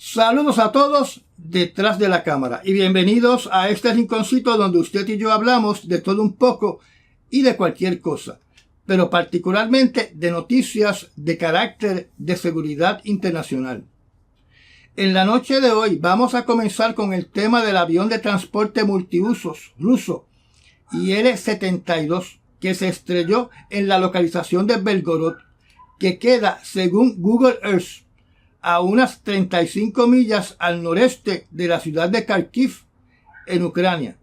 Saludos a todos detrás de la cámara y bienvenidos a este rinconcito donde usted y yo hablamos de todo un poco y de cualquier cosa, pero particularmente de noticias de carácter de seguridad internacional. En la noche de hoy vamos a comenzar con el tema del avión de transporte multiusos ruso Il-72 que se estrelló en la localización de Belgorod, que queda, según Google Earth, a unas 35 millas al noreste de la ciudad de Kharkiv, en Ucrania.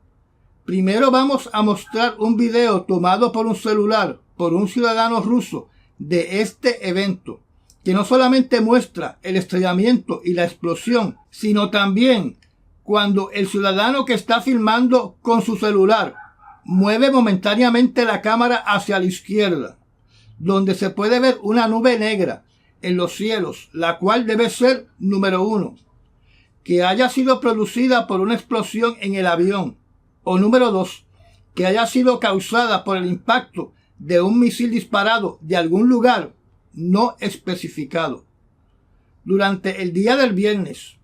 Primero vamos a mostrar un video tomado por un celular por un ciudadano ruso de este evento, que no solamente muestra el estrellamiento y la explosión, sino también cuando el ciudadano que está filmando con su celular mueve momentáneamente la cámara hacia la izquierda, donde se puede ver una nube negra en los cielos, la cual debe ser, número 1, que haya sido producida por una explosión en el avión, o número 2, que haya sido causada por el impacto de un misil disparado de algún lugar no especificado. Durante el día del viernes,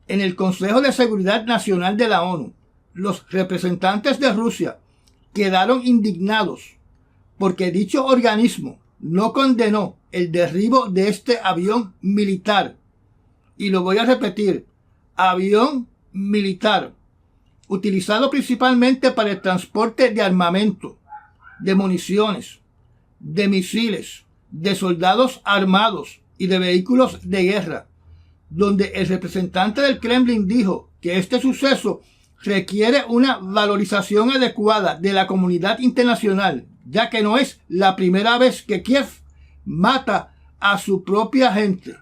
en el Consejo de Seguridad Nacional de la ONU, los representantes de Rusia quedaron indignados porque dicho organismo no condenó el derribo de este avión militar. Y lo voy a repetir, avión militar, utilizado principalmente para el transporte de armamento, de municiones, de misiles, de soldados armados y de vehículos de guerra, donde el representante del Kremlin dijo que este suceso requiere una valorización adecuada de la comunidad internacional, ya que no es la primera vez que Kiev mata a su propia gente.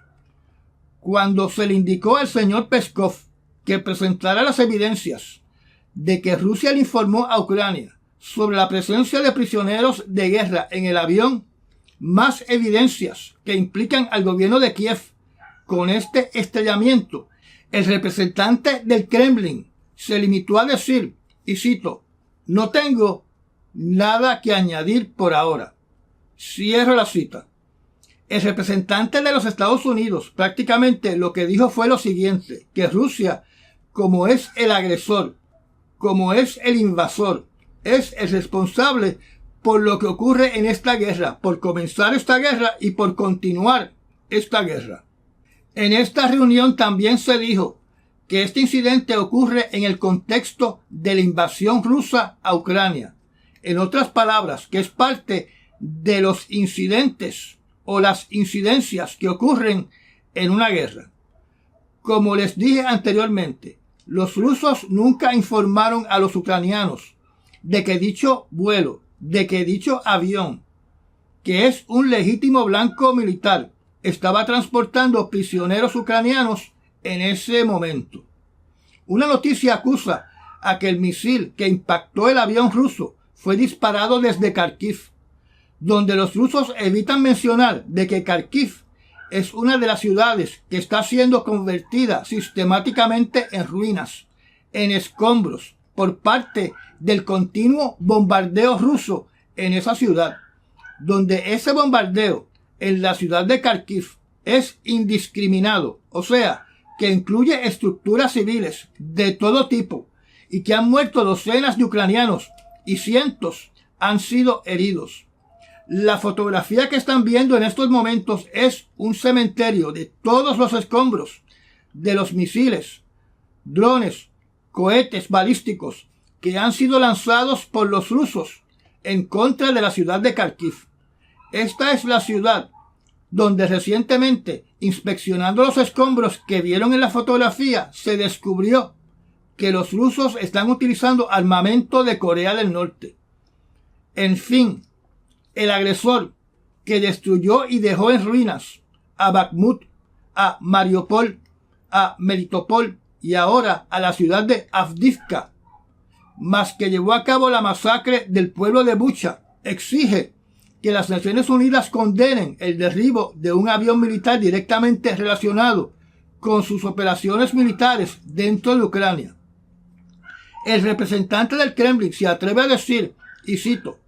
Cuando se le indicó al señor Peskov que presentara las evidencias de que Rusia le informó a Ucrania sobre la presencia de prisioneros de guerra en el avión, más evidencias que implican al gobierno de Kiev con este estrellamiento, el representante del Kremlin se limitó a decir, y cito, "No tengo nada que añadir por ahora". Cierro la cita. El representante de los Estados Unidos prácticamente lo que dijo fue lo siguiente, que Rusia, como es el agresor, como es el invasor, es el responsable por lo que ocurre en esta guerra, por comenzar esta guerra y por continuar esta guerra. En esta reunión también se dijo que este incidente ocurre en el contexto de la invasión rusa a Ucrania. En otras palabras, que es parte de los incidentes o las incidencias que ocurren en una guerra. Como les dije anteriormente, los rusos nunca informaron a los ucranianos de que dicho vuelo, de que dicho avión, que es un legítimo blanco militar, estaba transportando prisioneros ucranianos en ese momento. Una noticia acusa a que el misil que impactó el avión ruso fue disparado desde Kharkiv, donde los rusos evitan mencionar de que Kharkiv es una de las ciudades que está siendo convertida sistemáticamente en ruinas, en escombros, por parte del continuo bombardeo ruso en esa ciudad, donde ese bombardeo en la ciudad de Kharkiv es indiscriminado, o sea, que incluye estructuras civiles de todo tipo y que han muerto docenas de ucranianos y cientos han sido heridos. La fotografía que están viendo en estos momentos es un cementerio de todos los escombros de los misiles, drones, cohetes balísticos que han sido lanzados por los rusos en contra de la ciudad de Kharkiv. Esta es la ciudad donde recientemente, inspeccionando los escombros que vieron en la fotografía, se descubrió que los rusos están utilizando armamento de Corea del Norte. En fin, el agresor que destruyó y dejó en ruinas a Bakhmut, a Mariupol, a Melitopol y ahora a la ciudad de Avdiivka, más que llevó a cabo la masacre del pueblo de Bucha, exige que las Naciones Unidas condenen el derribo de un avión militar directamente relacionado con sus operaciones militares dentro de Ucrania. El representante del Kremlin se atreve a decir, y cito,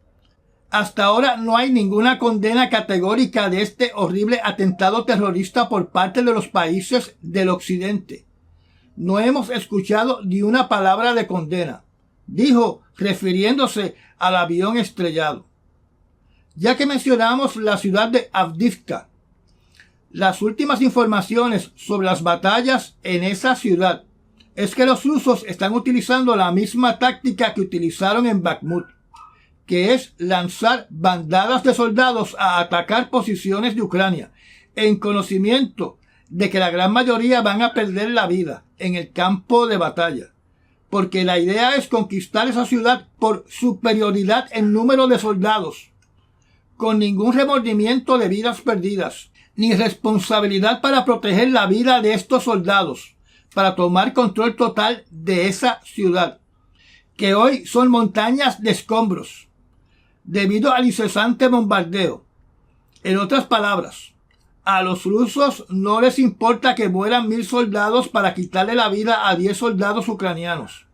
Hasta ahora no hay ninguna condena categórica de este horrible atentado terrorista por parte de los países del occidente. No hemos escuchado ni una palabra de condena, dijo, refiriéndose al avión estrellado. Ya que mencionamos la ciudad de Avdiivka, las últimas informaciones sobre las batallas en esa ciudad es que los rusos están utilizando la misma táctica que utilizaron en Bakhmut, que es lanzar bandadas de soldados a atacar posiciones de Ucrania, en conocimiento de que la gran mayoría van a perder la vida en el campo de batalla, porque la idea es conquistar esa ciudad por superioridad en número de soldados, con ningún remordimiento de vidas perdidas, ni responsabilidad para proteger la vida de estos soldados, para tomar control total de esa ciudad, que hoy son montañas de escombros, debido al incesante bombardeo. En otras palabras, a los rusos no les importa que mueran 1000 soldados para quitarle la vida a 10 soldados ucranianos.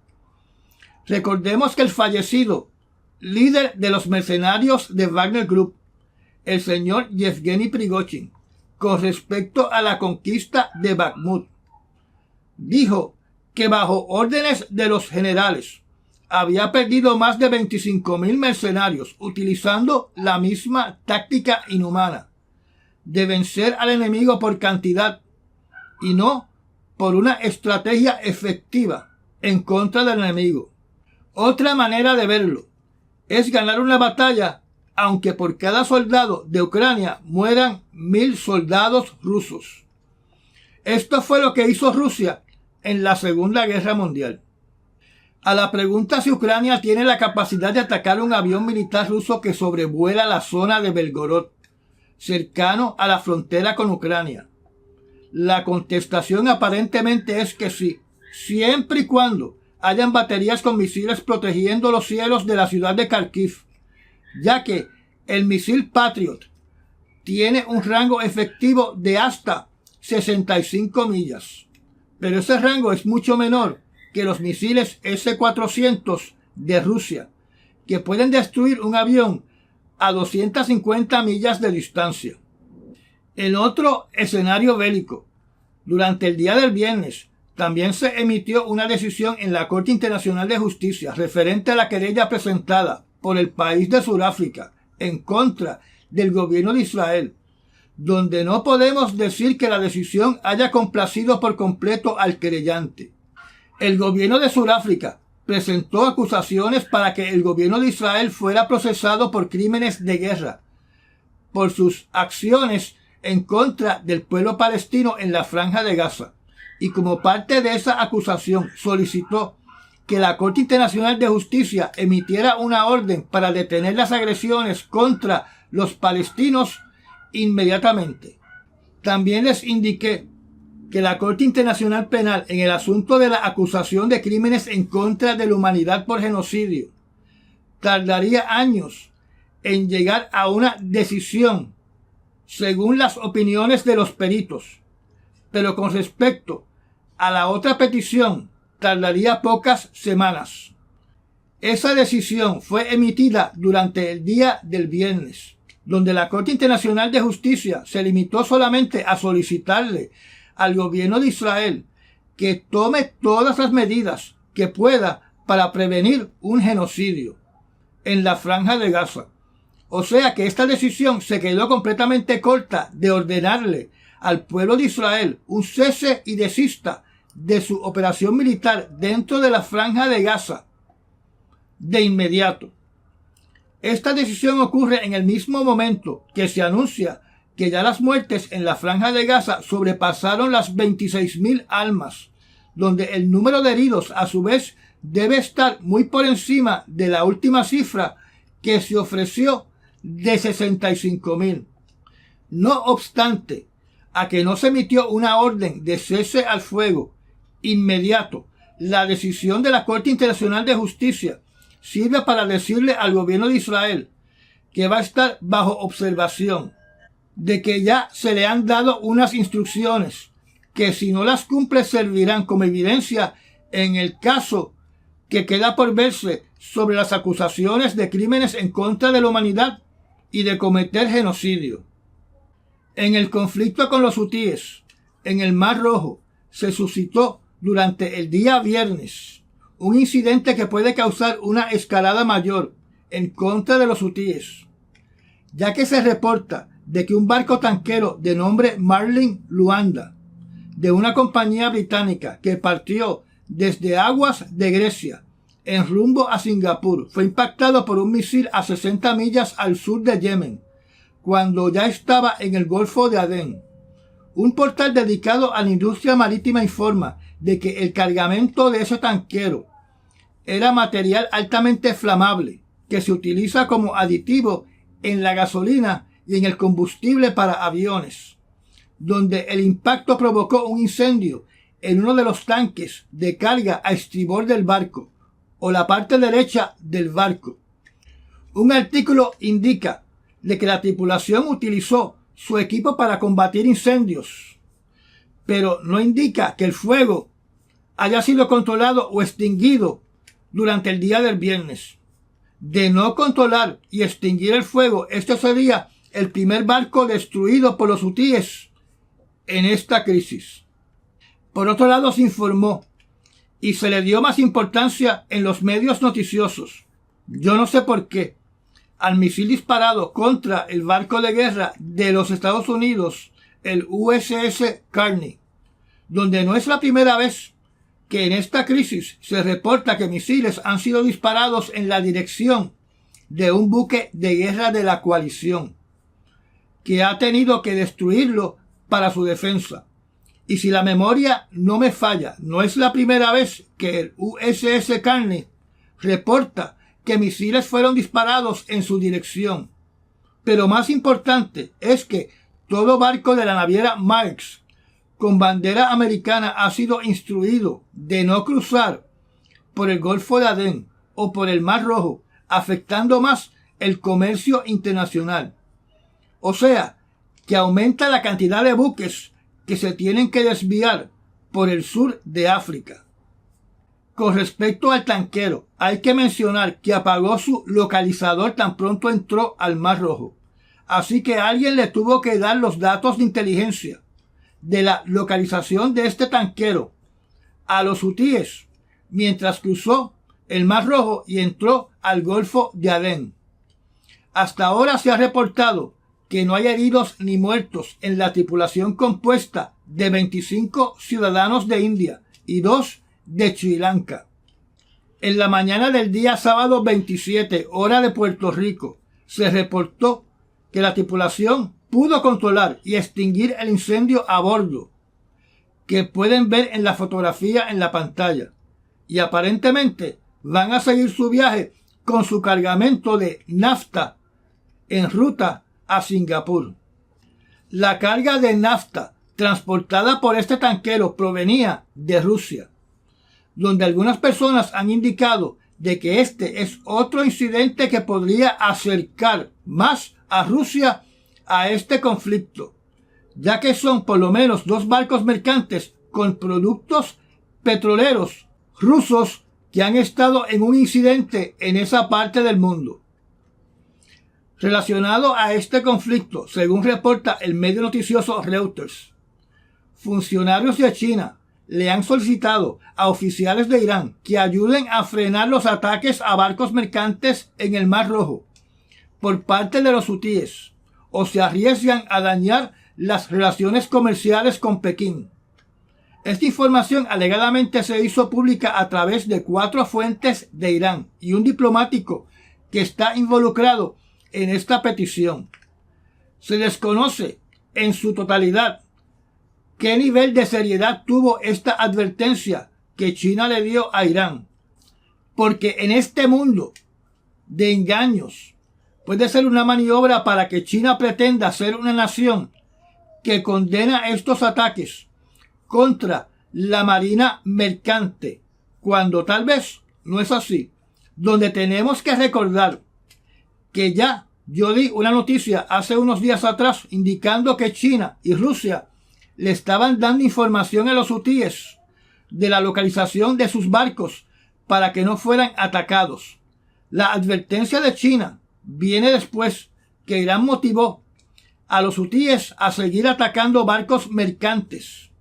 Recordemos que el fallecido líder de los mercenarios de Wagner Group, el señor Yevgeny Prigozhin, con respecto a la conquista de Bakhmut, dijo que bajo órdenes de los generales había perdido más de 25,000 mercenarios utilizando la misma táctica inhumana de vencer al enemigo por cantidad y no por una estrategia efectiva en contra del enemigo. Otra manera de verlo es ganar una batalla aunque por cada soldado de Ucrania mueran 1000 soldados rusos. Esto fue lo que hizo Rusia en la Segunda Guerra Mundial. A la pregunta si Ucrania tiene la capacidad de atacar un avión militar ruso que sobrevuela la zona de Belgorod, cercano a la frontera con Ucrania, la contestación aparentemente es que sí, siempre y cuando hayan baterías con misiles protegiendo los cielos de la ciudad de Kharkiv, ya que el misil Patriot tiene un rango efectivo de hasta 65 millas. Pero ese rango es mucho menor que los misiles S-400 de Rusia, que pueden destruir un avión a 250 millas de distancia. En otro escenario bélico, durante el día del viernes, también se emitió una decisión en la Corte Internacional de Justicia referente a la querella presentada por el país de Sudáfrica en contra del gobierno de Israel, donde no podemos decir que la decisión haya complacido por completo al querellante. El gobierno de Sudáfrica presentó acusaciones para que el gobierno de Israel fuera procesado por crímenes de guerra, por sus acciones en contra del pueblo palestino en la Franja de Gaza, y como parte de esa acusación solicitó que la Corte Internacional de Justicia emitiera una orden para detener las agresiones contra los palestinos inmediatamente. También les indiqué que la Corte Internacional Penal en el asunto de la acusación de crímenes en contra de la humanidad por genocidio tardaría años en llegar a una decisión según las opiniones de los peritos, pero con respecto a la otra petición tardaría pocas semanas. Esa decisión fue emitida durante el día del viernes, donde la Corte Internacional de Justicia se limitó solamente a solicitarle al gobierno de Israel que tome todas las medidas que pueda para prevenir un genocidio en la Franja de Gaza. O sea que esta decisión se quedó completamente corta de ordenarle al pueblo de Israel un cese y desista de su operación militar dentro de la Franja de Gaza de inmediato. Esta decisión ocurre en el mismo momento que se anuncia que ya las muertes en la Franja de Gaza sobrepasaron las 26,000 almas, donde el número de heridos a su vez debe estar muy por encima de la última cifra que se ofreció de 65,000. No obstante, a que no se emitió una orden de cese al fuego inmediato, la decisión de la Corte Internacional de Justicia sirve para decirle al gobierno de Israel que va a estar bajo observación, de que ya se le han dado unas instrucciones que si no las cumple servirán como evidencia en el caso que queda por verse sobre las acusaciones de crímenes en contra de la humanidad y de cometer genocidio. En el conflicto con los hutíes, en el Mar Rojo, se suscitó durante el día viernes un incidente que puede causar una escalada mayor en contra de los hutíes, ya que se reporta de que un barco tanquero de nombre Marlin Luanda, de una compañía británica que partió desde aguas de Grecia en rumbo a Singapur, fue impactado por un misil a 60 millas al sur de Yemen, cuando ya estaba en el Golfo de Adén. Un portal dedicado a la industria marítima informa de que el cargamento de ese tanquero era material altamente flamable que se utiliza como aditivo en la gasolina y en el combustible para aviones, donde el impacto provocó un incendio en uno de los tanques de carga a estribor del barco o la parte derecha del barco. Un artículo indica de que la tripulación utilizó su equipo para combatir incendios, pero no indica que el fuego haya sido controlado o extinguido durante el día del viernes. De no controlar y extinguir el fuego, este sería el primer barco destruido por los hutíes en esta crisis. Por otro lado, se informó y se le dio más importancia en los medios noticiosos, yo no sé por qué, al misil disparado contra el barco de guerra de los Estados Unidos, el USS Carney, donde no es la primera vez que en esta crisis se reporta que misiles han sido disparados en la dirección de un buque de guerra de la coalición, que ha tenido que destruirlo para su defensa. Y si la memoria no me falla, no es la primera vez que el USS Carney reporta que misiles fueron disparados en su dirección. Pero más importante es que todo barco de la naviera Marks con bandera americana ha sido instruido de no cruzar por el Golfo de Adén o por el Mar Rojo, afectando más el comercio internacional. O sea, que aumenta la cantidad de buques que se tienen que desviar por el sur de África. Con respecto al tanquero, hay que mencionar que apagó su localizador tan pronto entró al Mar Rojo. Así que alguien le tuvo que dar los datos de inteligencia de la localización de este tanquero a los hutíes mientras cruzó el Mar Rojo y entró al Golfo de Adén. Hasta ahora se ha reportado que no hay heridos ni muertos en la tripulación compuesta de 25 ciudadanos de India y 2 de Sri Lanka. En la mañana del día sábado 27, hora de Puerto Rico, se reportó que la tripulación pudo controlar y extinguir el incendio a bordo, que pueden ver en la fotografía en la pantalla, y aparentemente van a seguir su viaje con su cargamento de nafta en ruta a Singapur. La carga de nafta transportada por este tanquero provenía de Rusia, donde algunas personas han indicado de que este es otro incidente que podría acercar más a Rusia a este conflicto, ya que son por lo menos 2 barcos mercantes con productos petroleros rusos que han estado en un incidente en esa parte del mundo. Relacionado a este conflicto, según reporta el medio noticioso Reuters, funcionarios de China le han solicitado a oficiales de Irán que ayuden a frenar los ataques a barcos mercantes en el Mar Rojo por parte de los hutíes, o se arriesgan a dañar las relaciones comerciales con Pekín. Esta información alegadamente se hizo pública a través de 4 fuentes de Irán y un diplomático que está involucrado en esta petición. Se desconoce en su totalidad qué nivel de seriedad tuvo esta advertencia que China le dio a Irán, porque en este mundo de engaños puede ser una maniobra para que China pretenda ser una nación que condena estos ataques contra la marina mercante, cuando tal vez no es así. Donde tenemos que recordar que ya yo di una noticia hace unos días atrás indicando que China y Rusia le estaban dando información a los hutíes de la localización de sus barcos para que no fueran atacados. La advertencia de China viene después que Irán motivó a los hutíes a seguir atacando barcos mercantes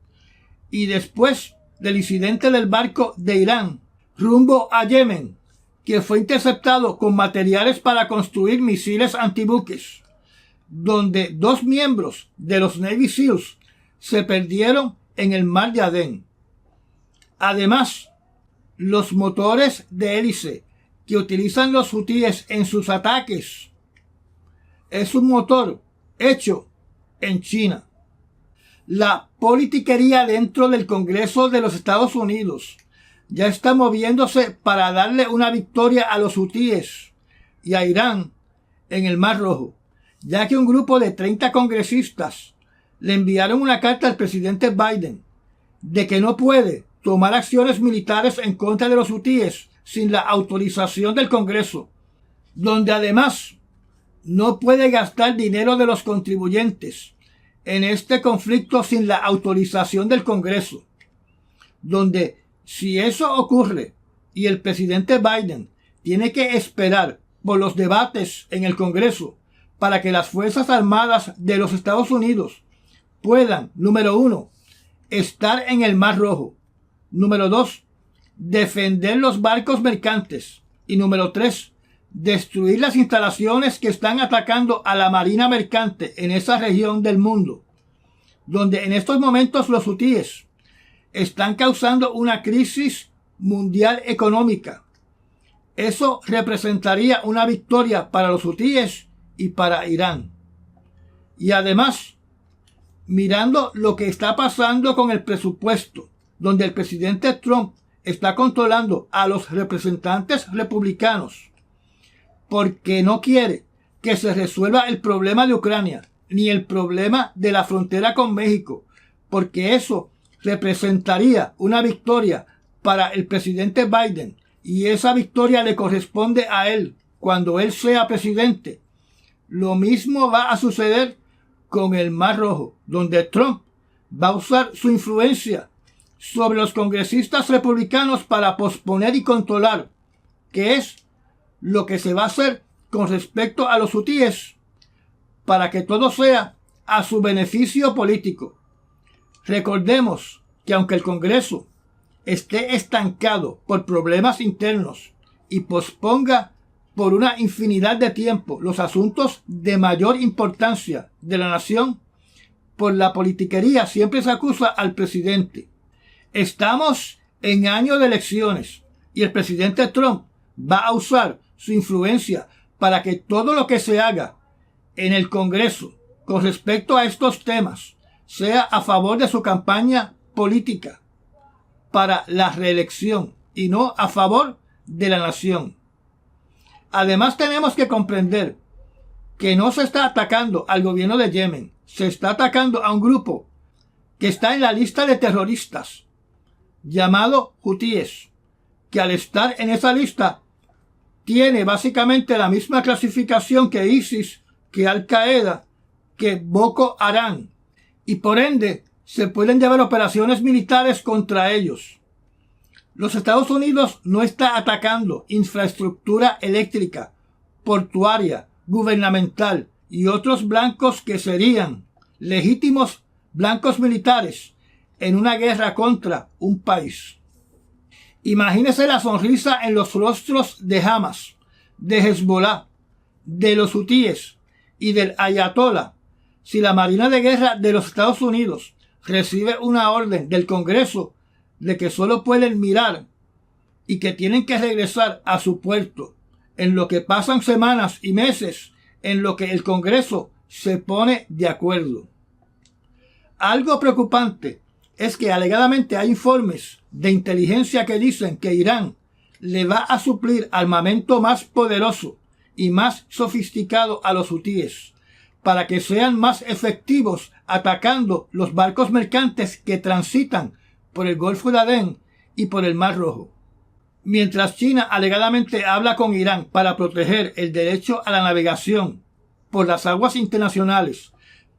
y después del incidente del barco de Irán rumbo a Yemen, que fue interceptado con materiales para construir misiles antibuques, donde 2 miembros de los Navy SEALs se perdieron en el mar de Adén. Además, los motores de hélice que utilizan los hutíes en sus ataques es un motor hecho en China. La politiquería dentro del Congreso de los Estados Unidos ya está moviéndose para darle una victoria a los hutíes y a Irán en el Mar Rojo, ya que un grupo de 30 congresistas le enviaron una carta al presidente Biden de que no puede tomar acciones militares en contra de los hutíes sin la autorización del Congreso, donde además no puede gastar dinero de los contribuyentes en este conflicto sin la autorización del Congreso, donde si eso ocurre y el presidente Biden tiene que esperar por los debates en el Congreso para que las Fuerzas Armadas de los Estados Unidos puedan, número 1, estar en el Mar Rojo, número 2, defender los barcos mercantes y número 3, destruir las instalaciones que están atacando a la marina mercante en esa región del mundo, donde en estos momentos los hutíes están causando una crisis mundial económica. Eso representaría una victoria para los hutíes y para Irán. Y además, mirando lo que está pasando con el presupuesto, donde el presidente Trump está controlando a los representantes republicanos, porque no quiere que se resuelva el problema de Ucrania, ni el problema de la frontera con México, porque eso representaría una victoria para el presidente Biden, y esa victoria le corresponde a él cuando él sea presidente. Lo mismo va a suceder con el Mar Rojo, donde Trump va a usar su influencia sobre los congresistas republicanos para posponer y controlar, que es lo que se va a hacer con respecto a los hutíes, para que todo sea a su beneficio político. Recordemos que aunque el Congreso esté estancado por problemas internos y posponga por una infinidad de tiempo los asuntos de mayor importancia de la nación, por la politiquería siempre se acusa al presidente. Estamos en año de elecciones y el presidente Trump va a usar su influencia para que todo lo que se haga en el Congreso con respecto a estos temas sea a favor de su campaña política para la reelección y no a favor de la nación. Además, tenemos que comprender que no se está atacando al gobierno de Yemen, se está atacando a un grupo que está en la lista de terroristas llamado hutíes, que al estar en esa lista tiene básicamente la misma clasificación que ISIS, que Al Qaeda, que Boko Haram, y por ende se pueden llevar operaciones militares contra ellos. Los Estados Unidos no está atacando infraestructura eléctrica, portuaria, gubernamental y otros blancos que serían legítimos blancos militares en una guerra contra un país. Imagínese la sonrisa en los rostros de Hamas, de Hezbollah, de los hutíes y del Ayatollah si la Marina de Guerra de los Estados Unidos recibe una orden del Congreso de que solo pueden mirar y que tienen que regresar a su puerto, en lo que pasan semanas y meses en lo que el Congreso se pone de acuerdo. Algo preocupante es que alegadamente hay informes de inteligencia que dicen que Irán le va a suplir armamento más poderoso y más sofisticado a los hutíes para que sean más efectivos atacando los barcos mercantes que transitan por el Golfo de Adén y por el Mar Rojo. Mientras China alegadamente habla con Irán para proteger el derecho a la navegación por las aguas internacionales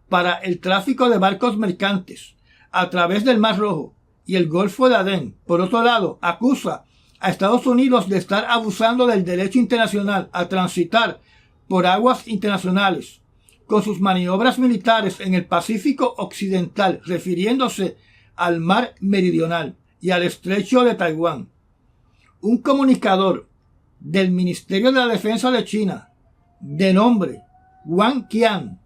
para el tráfico de barcos mercantes a través del Mar Rojo y el Golfo de Adén, por otro lado, acusa a Estados Unidos de estar abusando del derecho internacional a transitar por aguas internacionales con sus maniobras militares en el Pacífico Occidental, refiriéndose al Mar Meridional y al Estrecho de Taiwán. Un comunicador del Ministerio de la Defensa de China, de nombre Wang Qian,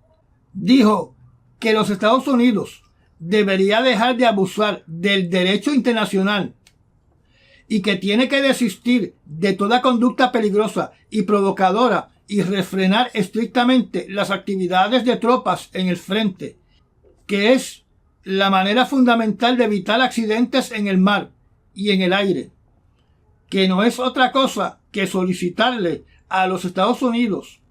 dijo que los Estados Unidos debería dejar de abusar del derecho internacional y que tiene que desistir de toda conducta peligrosa y provocadora y refrenar estrictamente las actividades de tropas en el frente, que es la manera fundamental de evitar accidentes en el mar y en el aire, que no es otra cosa que solicitarle a los Estados Unidos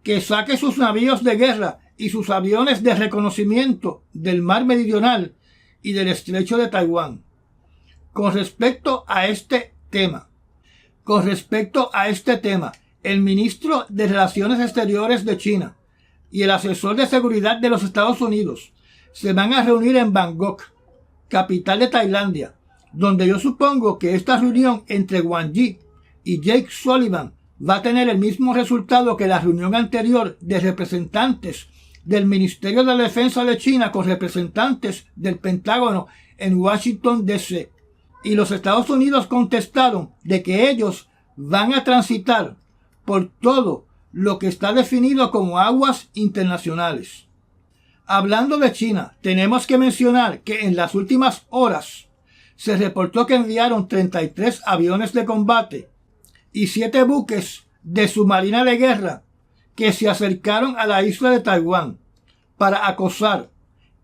que saque sus navíos de guerra y sus aviones de reconocimiento del Mar Meridional y del Estrecho de Taiwán. Con respecto a este tema, el ministro de Relaciones Exteriores de China y el asesor de seguridad de los Estados Unidos se van a reunir en Bangkok, capital de Tailandia, donde yo supongo que esta reunión entre Wang Yi y Jake Sullivan va a tener el mismo resultado que la reunión anterior de representantes del Ministerio de la Defensa de China con representantes del Pentágono en Washington, D.C. Y los Estados Unidos contestaron de que ellos van a transitar por todo lo que está definido como aguas internacionales. Hablando de China, tenemos que mencionar que en las últimas horas se reportó que enviaron 33 aviones de combate y 7 buques de submarina de guerra que se acercaron a la isla de Taiwán para acosar,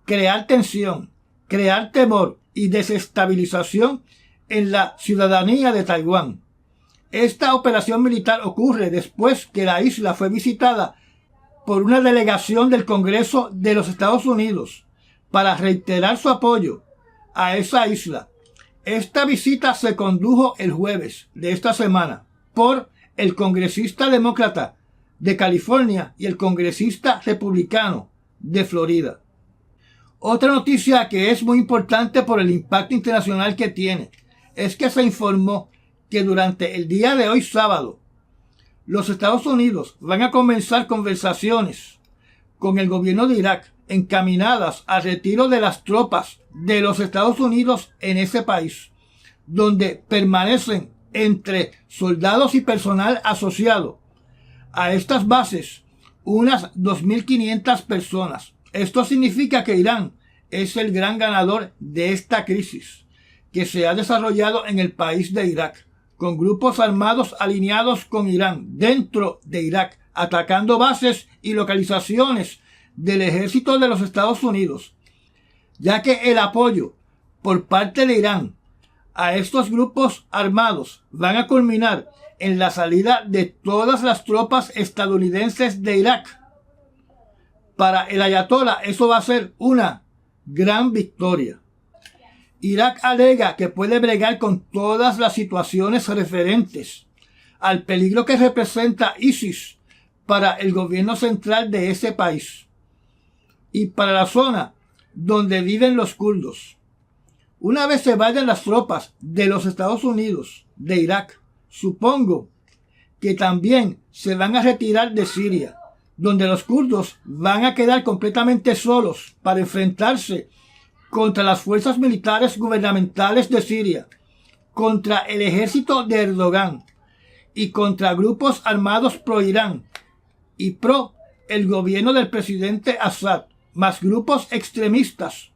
crear tensión, crear temor y desestabilización en la ciudadanía de Taiwán. Esta operación militar ocurre después que la isla fue visitada por una delegación del Congreso de los Estados Unidos para reiterar su apoyo a esa isla. Esta visita se condujo el jueves de esta semana por el congresista demócrata de California y el congresista republicano de Florida. Otra noticia que es muy importante por el impacto internacional que tiene es que se informó que durante el día de hoy sábado los Estados Unidos van a comenzar conversaciones con el gobierno de Irak encaminadas al retiro de las tropas de los Estados Unidos en ese país, donde permanecen entre soldados y personal asociado a estas bases unas 2.500 personas. Esto significa que Irán es el gran ganador de esta crisis que se ha desarrollado en el país de Irak, con grupos armados alineados con Irán dentro de Irak, atacando bases y localizaciones del ejército de los Estados Unidos, ya que el apoyo por parte de Irán a estos grupos armados van a culminar en la salida de todas las tropas estadounidenses de Irak. Para el ayatolá eso va a ser una gran victoria. Irak alega que puede bregar con todas las situaciones referentes al peligro que representa ISIS para el gobierno central de ese país y para la zona donde viven los kurdos. Una vez se vayan las tropas de los Estados Unidos de Irak, supongo que también se van a retirar de Siria, donde los kurdos van a quedar completamente solos para enfrentarse contra las fuerzas militares gubernamentales de Siria, contra el ejército de Erdogan y contra grupos armados pro-Irán y pro el gobierno del presidente Assad, más grupos extremistas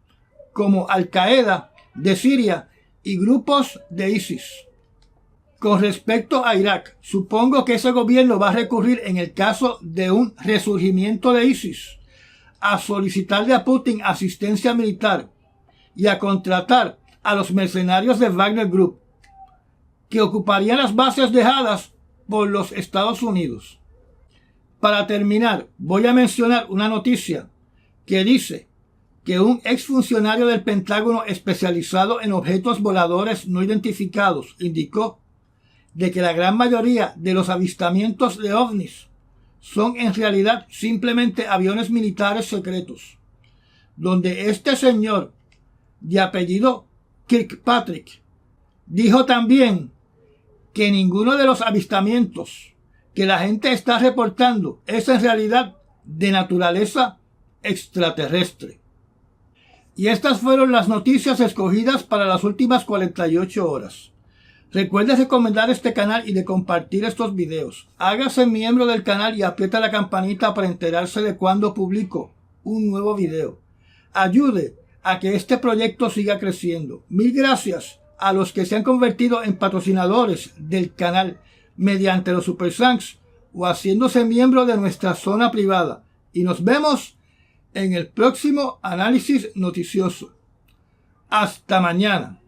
como Al-Qaeda de Siria y grupos de ISIS. Con respecto a Irak, supongo que ese gobierno va a recurrir en el caso de un resurgimiento de ISIS a solicitarle a Putin asistencia militar y a contratar a los mercenarios de Wagner Group, que ocuparían las bases dejadas por los Estados Unidos. Para terminar, voy a mencionar una noticia que dice que un exfuncionario del Pentágono especializado en objetos voladores no identificados indicó de que la gran mayoría de los avistamientos de ovnis son en realidad simplemente aviones militares secretos, donde este señor de apellido Kirkpatrick dijo también que ninguno de los avistamientos que la gente está reportando es en realidad de naturaleza extraterrestre. Y estas fueron las noticias escogidas para las últimas 48 horas. Recuerde recomendar este canal y de compartir estos videos. Hágase miembro del canal y aprieta la campanita para enterarse de cuando publico un nuevo video. Ayude a que este proyecto siga creciendo. Mil gracias a los que se han convertido en patrocinadores del canal mediante los Super Thanks o haciéndose miembro de nuestra zona privada. Y nos vemos en el próximo análisis noticioso. Hasta mañana.